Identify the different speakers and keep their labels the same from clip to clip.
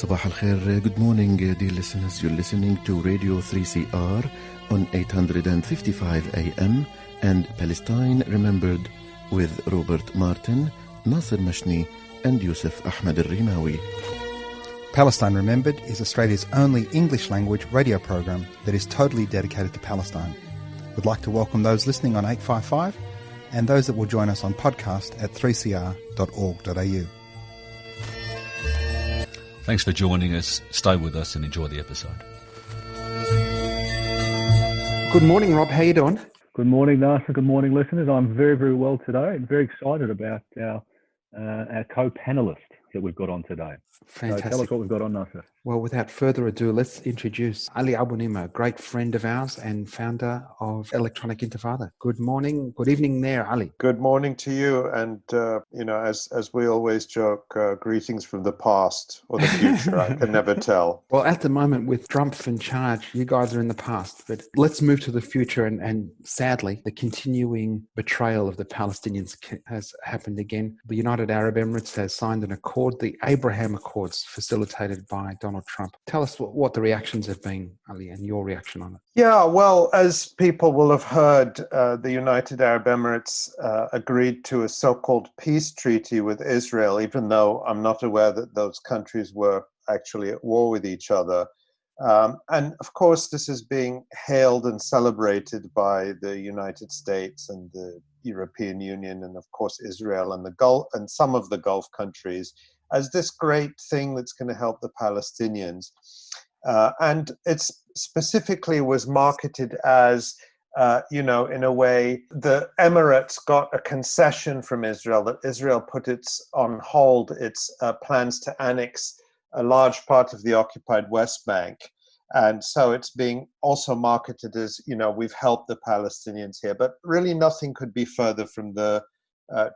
Speaker 1: Sabah al-Khair. Good morning, dear listeners. You're listening to Radio 3CR on 855 AM and Palestine Remembered with Robert Martin, Nasser Mashni and Yusuf Ahmed al-Rimawi.
Speaker 2: Palestine Remembered is Australia's only English-language radio program that is totally dedicated to Palestine. We'd like to welcome those listening on 855 and those that will join us on podcast at 3cr.org.au.
Speaker 3: Thanks for joining us. Stay with us and enjoy the episode.
Speaker 4: Good morning, Rob. How you doing?
Speaker 5: Good morning, Nasser. Good morning, listeners. I'm very, very well today and very excited about our co-panelist that we've got on today.
Speaker 4: Fantastic.
Speaker 5: So tell us what we've got on, Nasser.
Speaker 4: Well, without further ado, let's introduce Ali Abu Nimah, a great friend of ours and founder of Electronic Intifada. Good morning, good evening there, Ali.
Speaker 6: Good morning to you. And, as we always joke, greetings from the past or the future. I can never tell.
Speaker 4: Well, at the moment, with Trump in charge, you guys are in the past. But let's move to the future. And sadly, the continuing betrayal of the Palestinians has happened again. The United Arab Emirates has signed an accord, the Abraham Accords, facilitated by Donald Trump. Tell us what the reactions have been, Ali, and your reaction on it.
Speaker 6: Yeah, well, as people will have heard, the United Arab Emirates agreed to a so-called peace treaty with Israel, even though I'm not aware that those countries were actually at war with each other. And of course, this is being hailed and celebrated by the United States and the European Union, and of course Israel and the Gulf and some of the Gulf countries, as this great thing that's going to help the Palestinians. And it specifically was marketed as, in a way, the Emirates got a concession from Israel, that Israel put on hold its plans to annex a large part of the occupied West Bank. And so it's being also marketed as, we've helped the Palestinians here. But really nothing could be further from the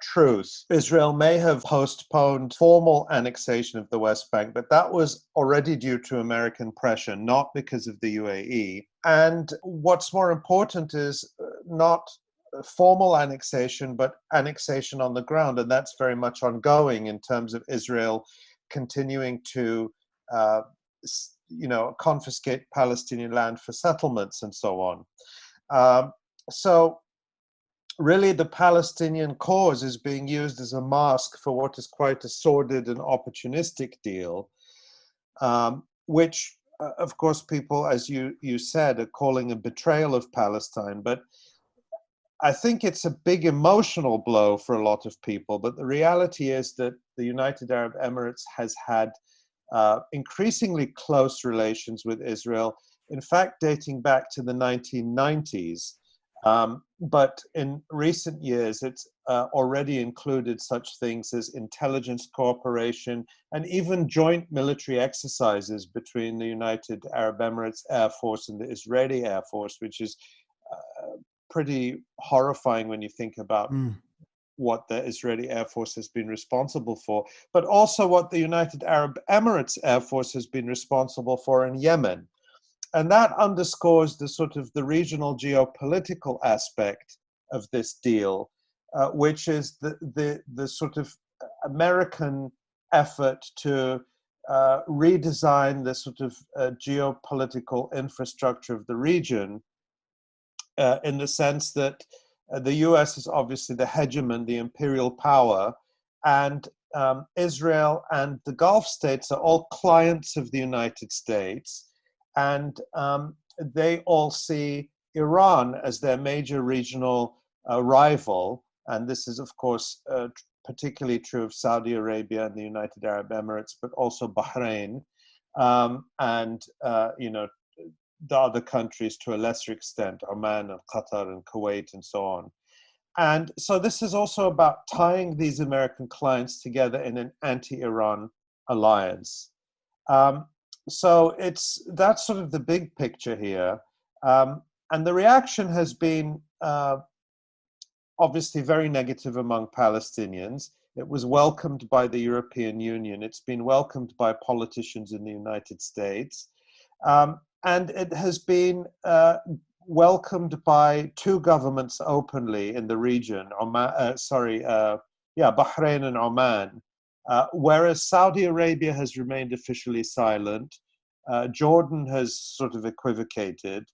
Speaker 6: truth. Israel may have postponed formal annexation of the West Bank, but that was already due to American pressure, not because of the UAE. And what's more important is not formal annexation, but annexation on the ground. And that's very much ongoing in terms of Israel continuing to, confiscate Palestinian land for settlements and so on. So really, the Palestinian cause is being used as a mask for what is quite a sordid and opportunistic deal, which, of course, people, as you said, are calling a betrayal of Palestine. But I think it's a big emotional blow for a lot of people. But the reality is that the United Arab Emirates has had increasingly close relations with Israel, in fact, dating back to the 1990s. But in recent years, it's already included such things as intelligence cooperation and even joint military exercises between the United Arab Emirates Air Force and the Israeli Air Force, which is pretty horrifying when you think about what the Israeli Air Force has been responsible for, but also what the United Arab Emirates Air Force has been responsible for in Yemen. And that underscores the regional geopolitical aspect of this deal, which is the sort of American effort to redesign the sort of geopolitical infrastructure of the region, in the sense that the US is obviously the hegemon, the imperial power, and Israel and the Gulf states are all clients of the United States. And they all see Iran as their major regional rival. And this is, of course, particularly true of Saudi Arabia and the United Arab Emirates, but also Bahrain and, the other countries to a lesser extent, Oman and Qatar and Kuwait and so on. And so this is also about tying these American clients together in an anti-Iran alliance. So that's sort of the big picture here. And the reaction has been obviously very negative among Palestinians. It was welcomed by the European Union. It's been welcomed by politicians in the United States. And it has been welcomed by two governments openly in the region, Bahrain and Oman. whereas Saudi Arabia has remained officially silent. Jordan has sort of equivocated.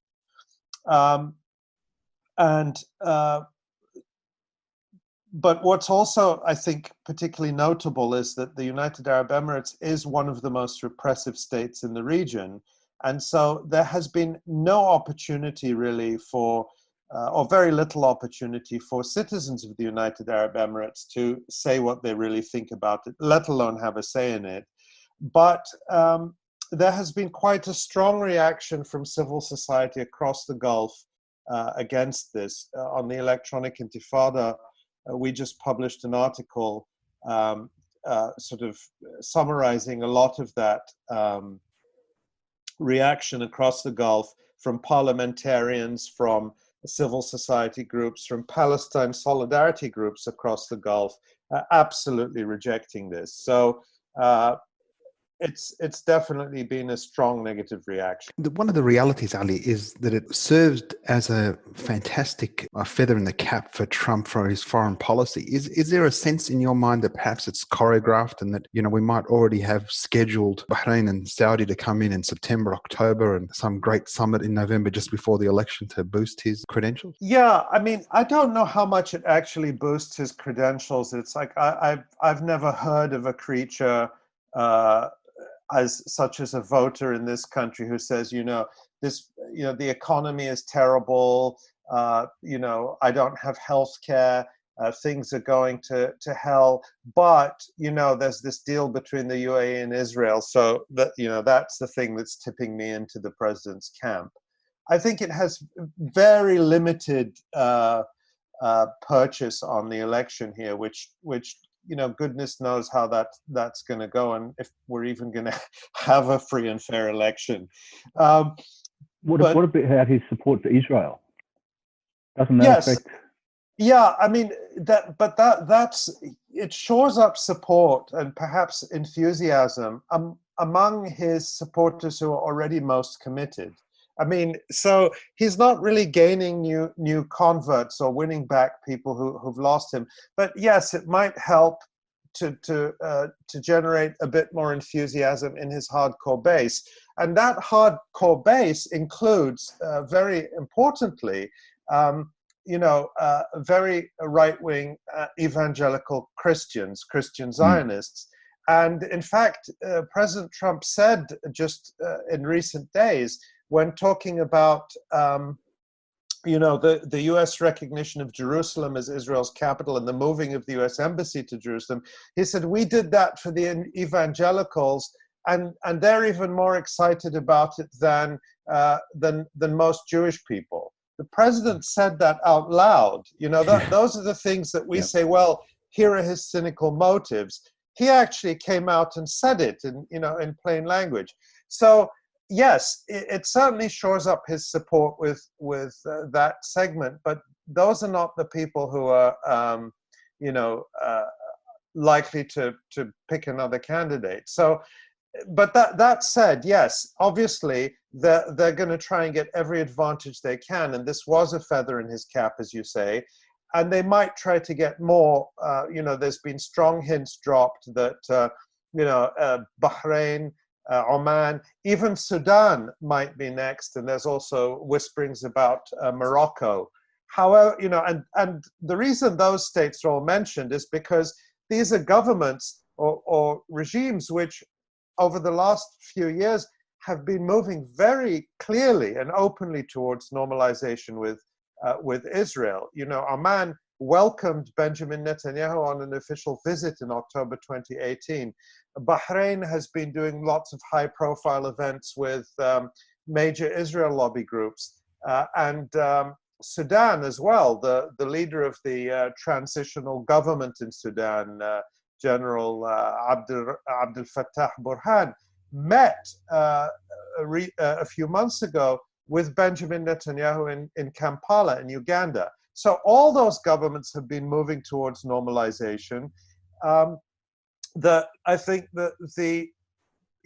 Speaker 6: But what's also, I think, particularly notable is that the United Arab Emirates is one of the most repressive states in the region. And so there has been no opportunity really for, or very little opportunity for citizens of the United Arab Emirates to say what they really think about it, let alone have a say in it. But there has been quite a strong reaction from civil society across the Gulf against this. On the Electronic Intifada, we just published an article sort of summarizing a lot of that reaction across the Gulf from parliamentarians, from civil society groups, from Palestine solidarity groups across the Gulf, absolutely rejecting this. So it's definitely been a strong negative reaction.
Speaker 4: One of the realities, Ali, is that it served as a fantastic feather in the cap for Trump for his foreign policy. Is there a sense in your mind that perhaps it's choreographed and that, we might already have scheduled Bahrain and Saudi to come in September, October, and some great summit in November just before the election to boost his credentials?
Speaker 6: Yeah, I mean, I don't know how much it actually boosts his credentials. It's like I've never heard of a creature such as a voter in this country who says, the economy is terrible, I don't have health care, things are going to hell, but, there's this deal between the UAE and Israel, so that, that's the thing that's tipping me into the president's camp. I think it has very limited purchase on the election here, which goodness knows how that's going to go, and if we're even going to have a free and fair election.
Speaker 5: What about his support for Israel? Doesn't that affect?
Speaker 6: Yeah, I mean that's it shores up support and perhaps enthusiasm among his supporters who are already most committed. I mean, so he's not really gaining new converts or winning back people who've lost him. But yes, it might help to generate a bit more enthusiasm in his hardcore base. And that hardcore base includes, very importantly, very right-wing evangelical Christian Zionists. And in fact, President Trump said just in recent days, when talking about, the U.S. recognition of Jerusalem as Israel's capital and the moving of the U.S. embassy to Jerusalem, he said, we did that for the evangelicals, and they're even more excited about it than most Jewish people. The president said that out loud. Those are the things that we say, well, here are his cynical motives. He actually came out and said it in plain language. So, yes, it certainly shores up his support with that segment, but those are not the people who are, likely to pick another candidate. So, but that said, yes, obviously they're going to try and get every advantage they can, and this was a feather in his cap, as you say, and they might try to get more. There's been strong hints dropped that Bahrain, Oman, even Sudan might be next, and there's also whisperings about Morocco. However, and the reason those states are all mentioned is because these are governments or regimes which, over the last few years, have been moving very clearly and openly towards normalization with Israel. Oman welcomed Benjamin Netanyahu on an official visit in October 2018. Bahrain has been doing lots of high-profile events with major Israel lobby groups, and Sudan as well. The leader of the transitional government in Sudan, General Abdel Fattah Burhan, met a few months ago with Benjamin Netanyahu in Kampala in Uganda. So all those governments have been moving towards normalization. I think that with the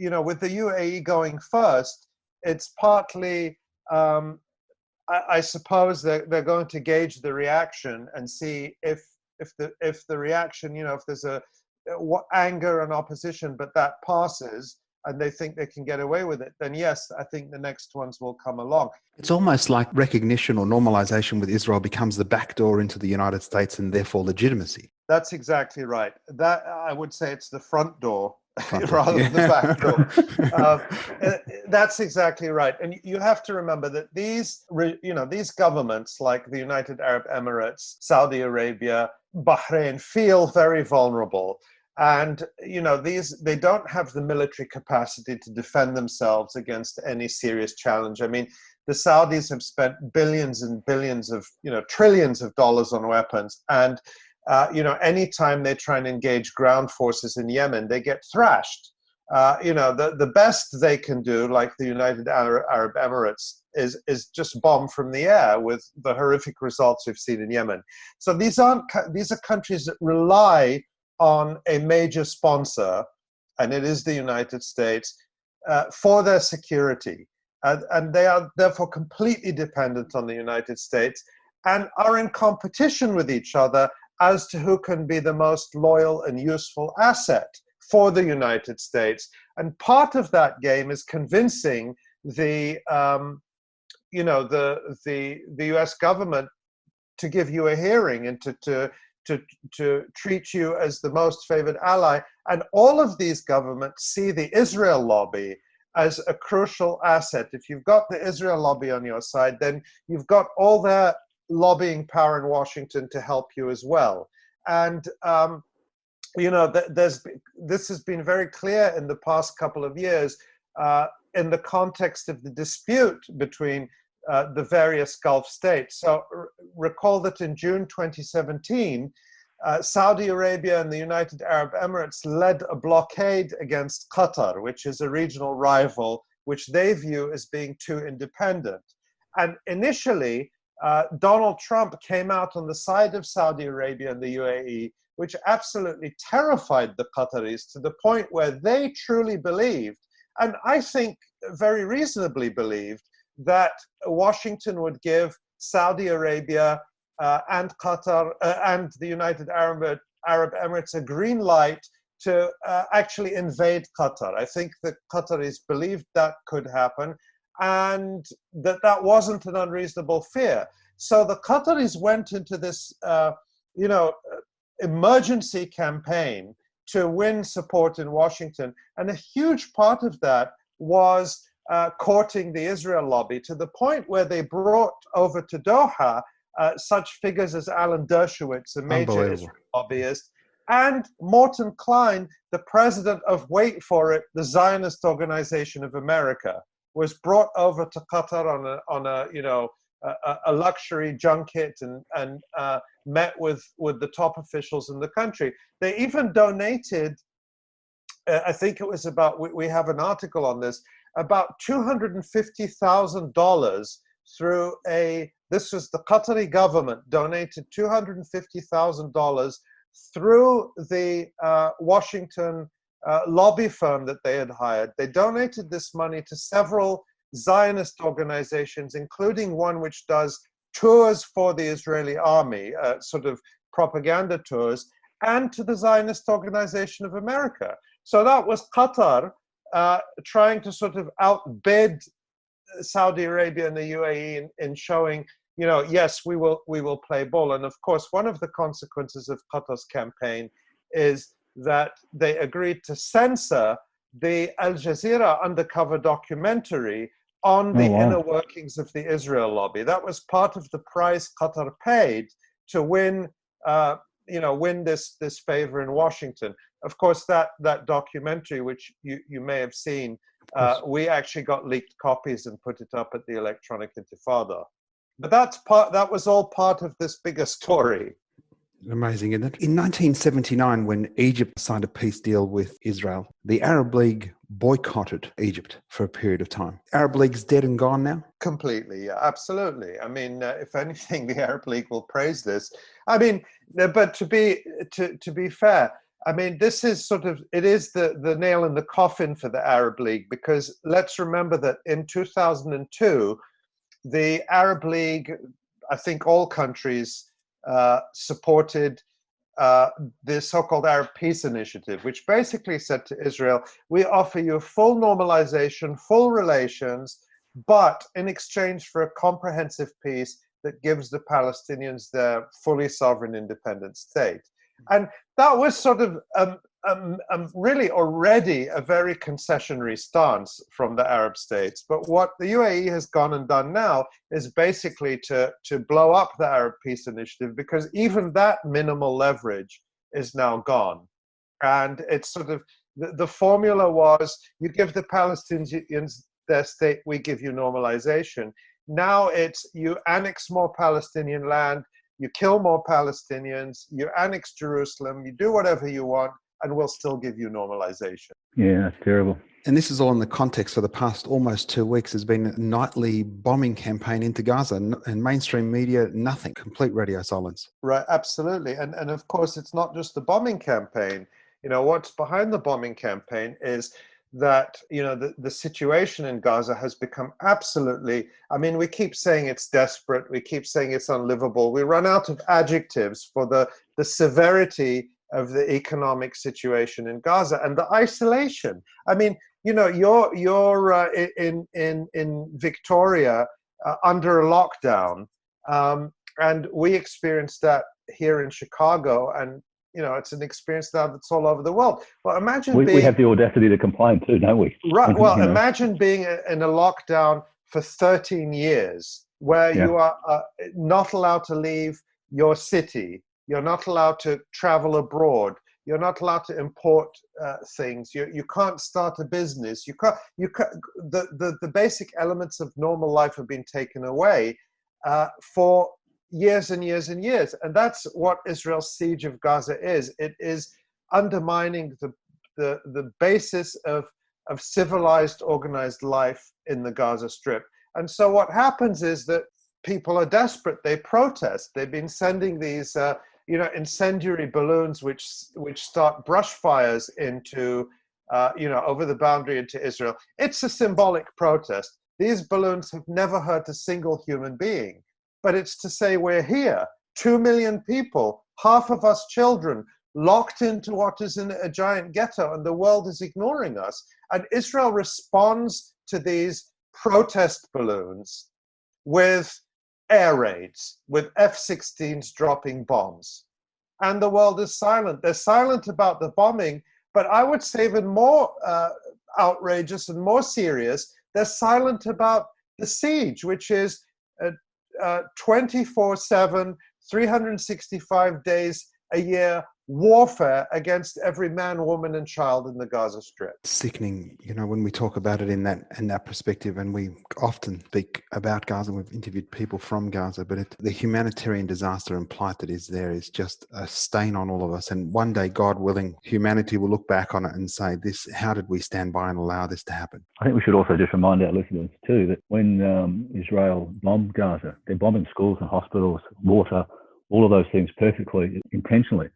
Speaker 6: UAE going first, it's partly, I suppose they're going to gauge the reaction and see if the reaction, if anger and opposition, but that passes and they think they can get away with it, then yes, I think the next ones will come along.
Speaker 4: It's almost like recognition or normalization with Israel becomes the back door into the United States and therefore legitimacy.
Speaker 6: That's exactly right. That, I would say, it's the front door
Speaker 4: Front door,
Speaker 6: rather
Speaker 4: yeah.
Speaker 6: than the back door. That's exactly right. And you have to remember that these governments like the United Arab Emirates, Saudi Arabia, Bahrain feel very vulnerable. And, they don't have the military capacity to defend themselves against any serious challenge. I mean, the Saudis have spent billions and billions of, trillions of dollars on weapons. And, anytime they try and engage ground forces in Yemen, they get thrashed. The best they can do, like the United Arab Emirates, is just bomb from the air with the horrific results we've seen in Yemen. So these are countries that rely on a major sponsor, and it is the United States, for their security. And they are therefore completely dependent on the United States and are in competition with each other as to who can be the most loyal and useful asset for the United States. And part of that game is convincing the US government to give you a hearing and to treat you as the most favored ally. And all of these governments see the Israel lobby as a crucial asset. If you've got the Israel lobby on your side, then you've got all their lobbying power in Washington to help you as well. And, this has been very clear in the past couple of years in the context of the dispute between the various Gulf states. So recall that in June 2017, Saudi Arabia and the United Arab Emirates led a blockade against Qatar, which is a regional rival, which they view as being too independent. And initially, Donald Trump came out on the side of Saudi Arabia and the UAE, which absolutely terrified the Qataris to the point where they truly believed, and I think very reasonably believed, that Washington would give Saudi Arabia and Qatar and the United Arab Emirates a green light to actually invade Qatar. I think the Qataris believed that could happen and that wasn't an unreasonable fear. So the Qataris went into this, emergency campaign to win support in Washington. And a huge part of that was courting the Israel lobby, to the point where they brought over to Doha such figures as Alan Dershowitz, a major Israel lobbyist, and Morton Klein, the president of, wait for it, the Zionist Organization of America, was brought over to Qatar on a luxury junket and met with the top officials in the country. They even donated, I think it was about, we have an article on this, about $250,000 through this was the Qatari government donated $250,000 through the Washington lobby firm that they had hired. They donated this money to several Zionist organizations, including one which does tours for the Israeli army, sort of propaganda tours, and to the Zionist Organization of America. So that was Qatar trying to sort of outbid Saudi Arabia and the UAE in showing, yes, we will play ball. And of course, one of the consequences of Qatar's campaign is that they agreed to censor the Al Jazeera undercover documentary on the inner workings of the Israel lobby. That was part of the price Qatar paid to win, win this favor in Washington. Of course, that documentary, which you may have seen, we actually got leaked copies and put it up at the Electronic Intifada. But that was all part of this bigger story.
Speaker 4: Amazing, isn't it? In 1979, when Egypt signed a peace deal with Israel, the Arab League boycotted Egypt for a period of time. Arab League's dead and gone now?
Speaker 6: Completely, yeah, absolutely. I mean, if anything, the Arab League will praise this. I mean, but to be fair, I mean, this is it is the nail in the coffin for the Arab League, because let's remember that in 2002, the Arab League, I think all countries, supported the so-called Arab Peace Initiative, which basically said to Israel, we offer you full normalization, full relations, but in exchange for a comprehensive peace that gives the Palestinians their fully sovereign independent state. And that was sort of really already a very concessionary stance from the Arab states. But what the UAE has gone and done now is basically to blow up the Arab Peace Initiative, because even that minimal leverage is now gone. And it's sort of, the formula was, you give the Palestinians their state, we give you normalization. Now it's, you annex more Palestinian land, you kill more Palestinians, you annex Jerusalem, you do whatever you want, and we'll still give you normalization.
Speaker 5: Yeah, that's terrible.
Speaker 4: And this is all in the context for the past almost 2 weeks. There's been a nightly bombing campaign into Gaza, and mainstream media, nothing, complete radio silence.
Speaker 6: Right, absolutely. And of course, it's not just the bombing campaign. You know, what's behind the bombing campaign is that, you know, the situation in Gaza has become absolutely, I mean, we keep saying it's desperate, we keep saying it's unlivable. We run out of adjectives for the severity of the economic situation in Gaza and the isolation. I mean, you know, you're in Victoria under a lockdown, and we experienced that here in Chicago, and you know, it's an experience now that's all over the world. Well, imagine
Speaker 5: we have the audacity to complain too, don't we?
Speaker 6: Right. Well,
Speaker 5: You know.
Speaker 6: imagine being in a lockdown for 13 years, where you are not allowed to leave your city. You're not allowed to travel abroad. You're not allowed to import things. You can't start a business. You can't. The basic elements of normal life have been taken away for years and years and years. And that's what Israel's siege of Gaza is. It is undermining the basis of civilized, organized life in the Gaza Strip. And so what happens is that people are desperate. They protest. They've been sending these, incendiary balloons, which start brush fires into, over the boundary into Israel. It's a symbolic protest. These balloons have never hurt a single human being. But it's to say we're here, 2 million people, half of us children, locked into what is in a giant ghetto, and the world is ignoring us. And Israel responds to these protest balloons with air raids, with F-16s dropping bombs. And the world is silent. They're silent about the bombing, but I would say even more outrageous and more serious, they're silent about the siege, which is 24/7, 365 days a year warfare against every man, woman, and child in the Gaza Strip.
Speaker 4: Sickening, you know, when we talk about it in that perspective, and we often speak about Gaza. We've interviewed people from Gaza, but the humanitarian disaster and plight that is there is just a stain on all of us. And one day, God willing, humanity will look back on it and say, "This, how did we stand by and allow this to happen?"
Speaker 5: I think we should also just remind our listeners too that when Israel bombed Gaza, they're bombing schools and hospitals, water, all of those things perfectly, intentionally,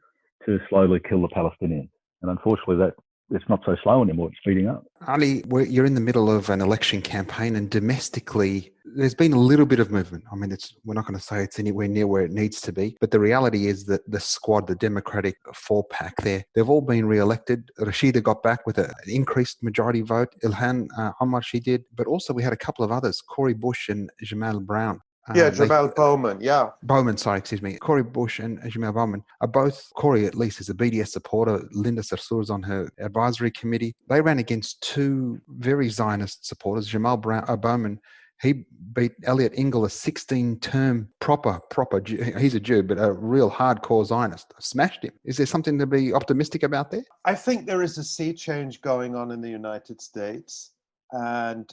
Speaker 5: to slowly kill the Palestinians. And unfortunately, that it's not so slow anymore, it's speeding up.
Speaker 4: Ali, you're in the middle of an election campaign, and domestically, there's been a little bit of movement. I mean, we're not going to say it's anywhere near where it needs to be, but the reality is that the squad, the Democratic four-pack there, they've all been re-elected. Rashida got back with an increased majority vote. Ilhan Omar, she did. But also we had a couple of others, Cori Bush and Jamal Brown.
Speaker 6: Jamal Bowman,
Speaker 4: Bowman, sorry, excuse me. Cori Bush and Jamal Bowman are both, Cori at least is a BDS supporter. Linda Sarsour's on her advisory committee. They ran against two very Zionist supporters. Jamal Bowman, he beat Elliot Engel, a 16-term proper Jew. He's a Jew, but a real hardcore Zionist. Smashed him. Is there something to be optimistic about there?
Speaker 6: I think there is a sea change going on in the United States, and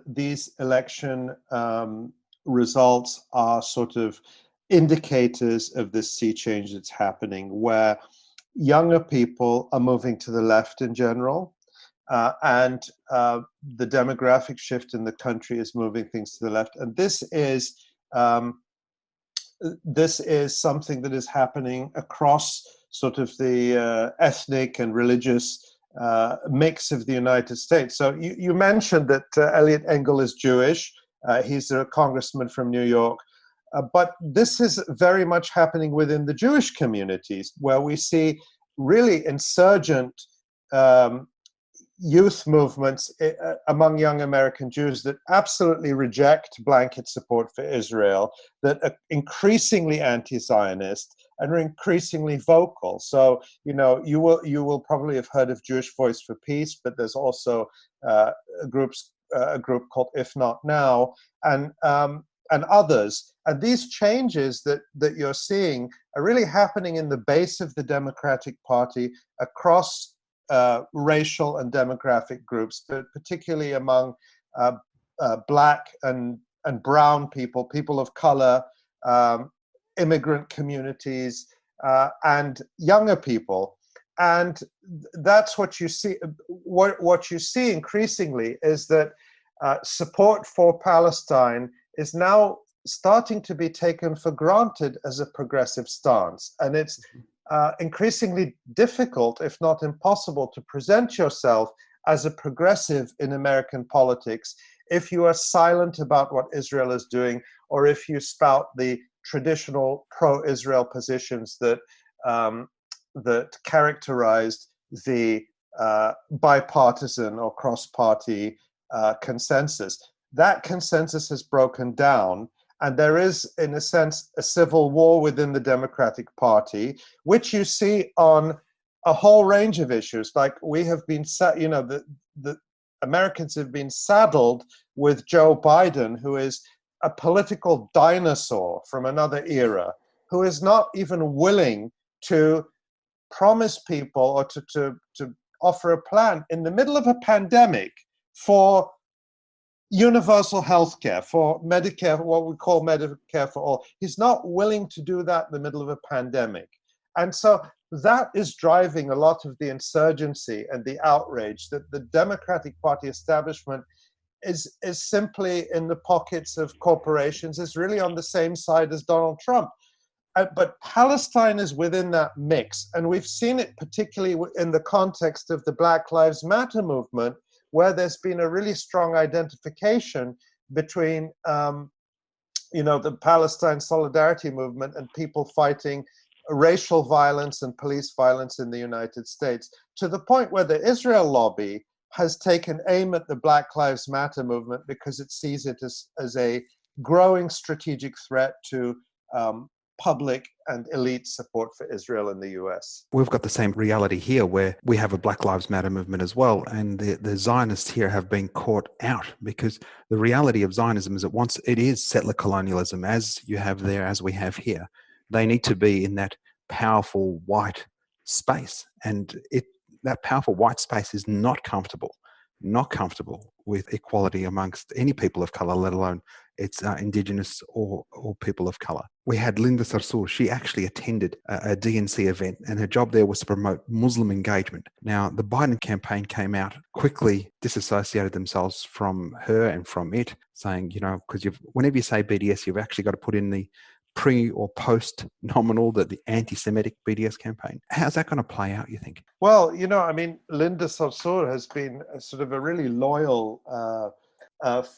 Speaker 6: these election results are sort of indicators of this sea change that's happening, where younger people are moving to the left in general, and the demographic shift in the country is moving things to the left. And this is something that is happening across sort of the ethnic and religious mix of the United States. So you mentioned that Elliot Engel is Jewish. He's a congressman from New York. But this is very much happening within the Jewish communities, where we see really insurgent youth movements among young American Jews that absolutely reject blanket support for Israel, that are increasingly anti-Zionist and are increasingly vocal. So, you know, you will probably have heard of Jewish Voice for Peace, but there's also a group called If Not Now, and others. And these changes that you're seeing are really happening in the base of the Democratic Party across racial and demographic groups, but particularly among black and brown people, people of color, immigrant communities, and younger people. And that's what you see. What you see increasingly is that support for Palestine is now starting to be taken for granted as a progressive stance. And it's increasingly difficult, if not impossible, to present yourself as a progressive in American politics if you are silent about what Israel is doing, or if you spout the traditional pro-Israel positions that characterized the bipartisan or cross-party consensus. That consensus has broken down, and there is, in a sense, a civil war within the Democratic Party, which you see on a whole range of issues. Like we have been, the Americans have been saddled with Joe Biden, who is a political dinosaur from another era, who is not even willing to promise people or to offer a plan in the middle of a pandemic for universal health care, for Medicare, what we call Medicare for all. He's not willing to do that in the middle of a pandemic. And so that is driving a lot of the insurgency and the outrage that the Democratic Party establishment is simply in the pockets of corporations, is really on the same side as Donald Trump. But Palestine is within that mix. And we've seen it particularly in the context of the Black Lives Matter movement, where there's been a really strong identification between, the Palestine Solidarity Movement and people fighting racial violence and police violence in the United States, to the point where the Israel lobby has taken aim at the Black Lives Matter movement because it sees it as a growing strategic threat to public and elite support for Israel in the US.
Speaker 4: We've got the same reality here where we have a Black Lives Matter movement as well. And the Zionists here have been caught out, because the reality of Zionism is that once it is settler colonialism, as you have there, as we have here, they need to be in that powerful white space. And that powerful white space is not comfortable with equality amongst any people of color, let alone it's indigenous or people of color. We had Linda Sarsour. She actually attended a DNC event, and her job there was to promote Muslim engagement. Now, the Biden campaign came out, quickly disassociated themselves from her and from it, saying, because whenever you say BDS, you've actually got to put in the pre or post nominal, that the anti-Semitic BDS campaign. How's that going to play out, you think?
Speaker 6: Well, Linda Sarsour has been sort of a really loyal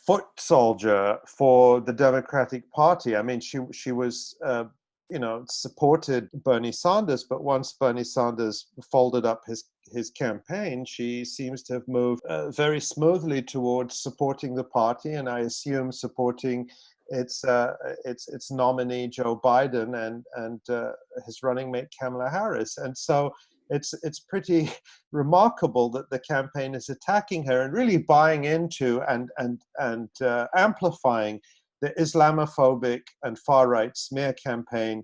Speaker 6: foot soldier for the Democratic Party. I mean, she was, supported Bernie Sanders, but once Bernie Sanders folded up his campaign, she seems to have moved very smoothly towards supporting the party, and I assume supporting its nominee Joe Biden and his running mate Kamala Harris. And so it's pretty remarkable that the campaign is attacking her and really buying into and amplifying the Islamophobic and far-right smear campaign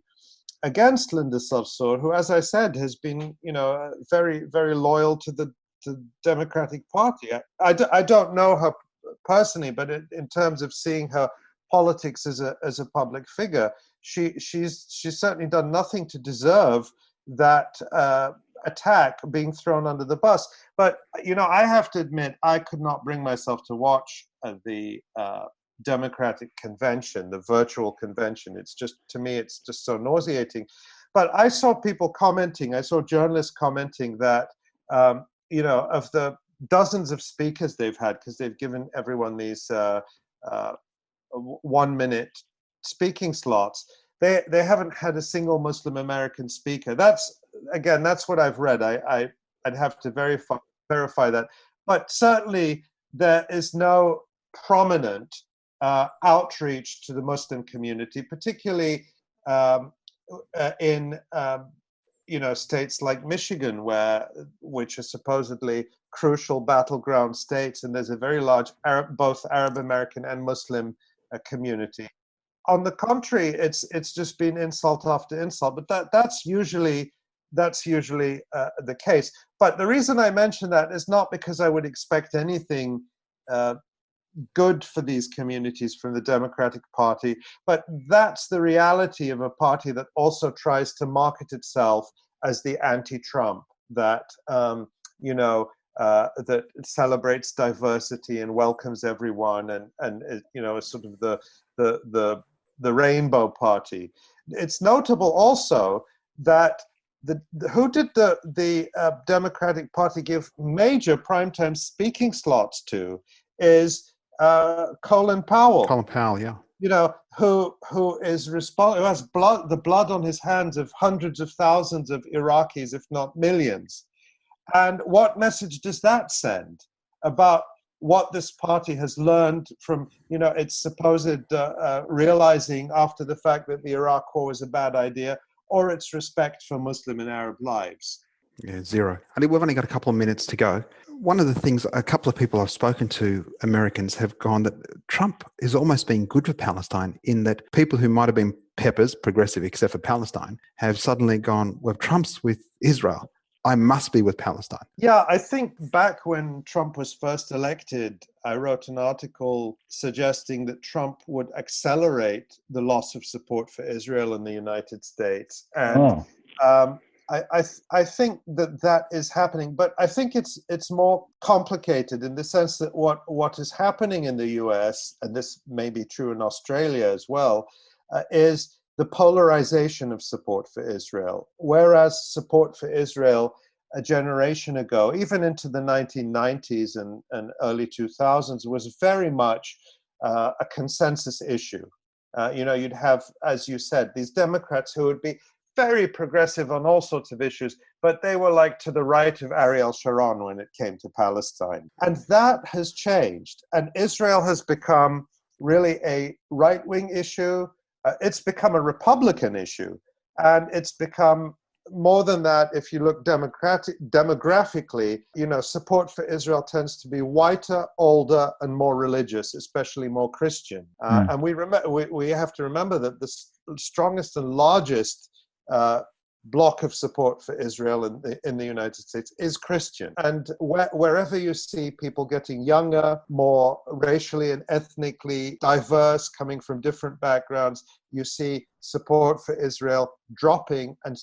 Speaker 6: against Linda Sarsour, who, as I said, has been very, very loyal to the Democratic Party. I don't know her personally, but in terms of seeing her politics as a public figure, she's certainly done nothing to deserve that attack, being thrown under the bus. But I have to admit, I could not bring myself to watch the Democratic convention, the virtual convention. It's just, to me, it's just so nauseating. But I saw people commenting, I saw journalists commenting that of the dozens of speakers they've had, because they've given everyone these 1 minute speaking slots, they haven't had a single Muslim American speaker. That's what I've read. I'd have to verify that. But certainly there is no prominent outreach to the Muslim community, particularly in states like Michigan, which are supposedly crucial battleground states, and there's a very large both Arab American and Muslim community. On the contrary, it's just been insult after insult, but that's usually the case. But the reason I mention that is not because I would expect anything good for these communities from the Democratic Party, but that's the reality of a party that also tries to market itself as the anti-Trump, that that celebrates diversity and welcomes everyone, and is sort of the rainbow party. It's notable also that who did the Democratic Party give major primetime speaking slots to is Colin Powell.
Speaker 4: Colin Powell, yeah.
Speaker 6: Who is responsible, who has the blood on his hands of hundreds of thousands of Iraqis, if not millions. And what message does that send about what this party has learned from, its supposed realizing after the fact that the Iraq War was a bad idea, or its respect for Muslim and Arab lives?
Speaker 4: Yeah, zero. I think we've only got a couple of minutes to go. One of the things, a couple of people I've spoken to, Americans, have gone that Trump is almost being good for Palestine, in that people who might have been peppers, progressive except for Palestine, have suddenly gone, well, Trump's with Israel, I must be with Palestine.
Speaker 6: Yeah, I think back when Trump was first elected, I wrote an article suggesting that Trump would accelerate the loss of support for Israel in the United States. And I think that is happening, but I think it's more complicated in the sense that what is happening in the US, and this may be true in Australia as well, is the polarization of support for Israel. Whereas support for Israel a generation ago, even into the 1990s and early 2000s, was very much a consensus issue. You'd have, as you said, these Democrats who would be very progressive on all sorts of issues, but they were like to the right of Ariel Sharon when it came to Palestine. And that has changed. And Israel has become really a right-wing issue. It's become a Republican issue. And it's become more than that. If you look demographically, support for Israel tends to be whiter, older, and more religious, especially more Christian. And we have to remember that the strongest and largest block of support for Israel in the United States is Christian. And wherever you see people getting younger, more racially and ethnically diverse, coming from different backgrounds, you see support for Israel dropping and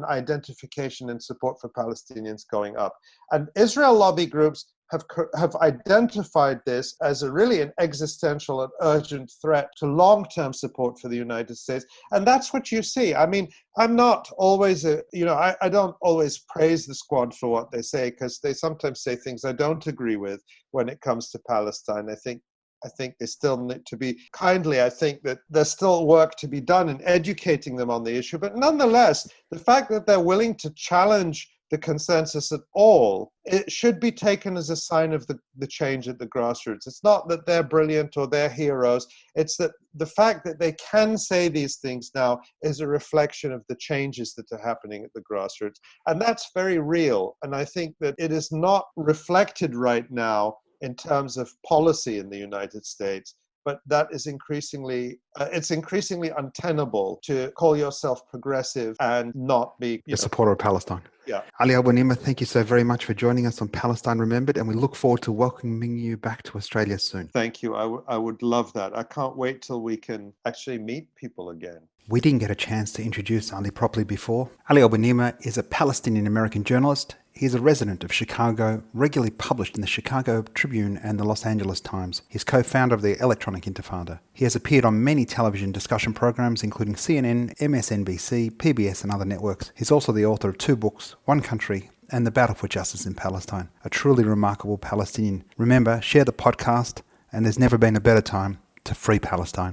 Speaker 6: identification and support for Palestinians going up. And Israel lobby groups have identified this as an existential and urgent threat to long-term support for the United States. And that's what you see. I mean, I'm not always, I don't always praise the squad for what they say, because they sometimes say things I don't agree with when it comes to Palestine. I think they still need to be kindly. I think that there's still work to be done in educating them on the issue. But nonetheless, the fact that they're willing to challenge the consensus at all, it should be taken as a sign of the change at the grassroots. It's not that they're brilliant or they're heroes. It's that the fact that they can say these things now is a reflection of the changes that are happening at the grassroots. And that's very real. And I think that it is not reflected right now in terms of policy in the United States, but that is increasingly untenable to call yourself progressive and not be
Speaker 4: a supporter of Palestine.
Speaker 6: Yeah.
Speaker 4: Ali Nimah, thank you so very much for joining us on Palestine Remembered, and we look forward to welcoming you back to Australia soon.
Speaker 6: Thank you. I would love that. I can't wait till we can actually meet people again.
Speaker 4: We didn't get a chance to introduce Ali properly before. Ali Nimah is a Palestinian-American journalist. He is a resident of Chicago, regularly published in the Chicago Tribune and the Los Angeles Times. He's co-founder of the Electronic Intifada. He has appeared on many television discussion programs, including CNN, MSNBC, PBS and other networks. He's also the author of 2 books, One Country and The Battle for Justice in Palestine. A truly remarkable Palestinian. Remember, share the podcast, and there's never been a better time to free Palestine.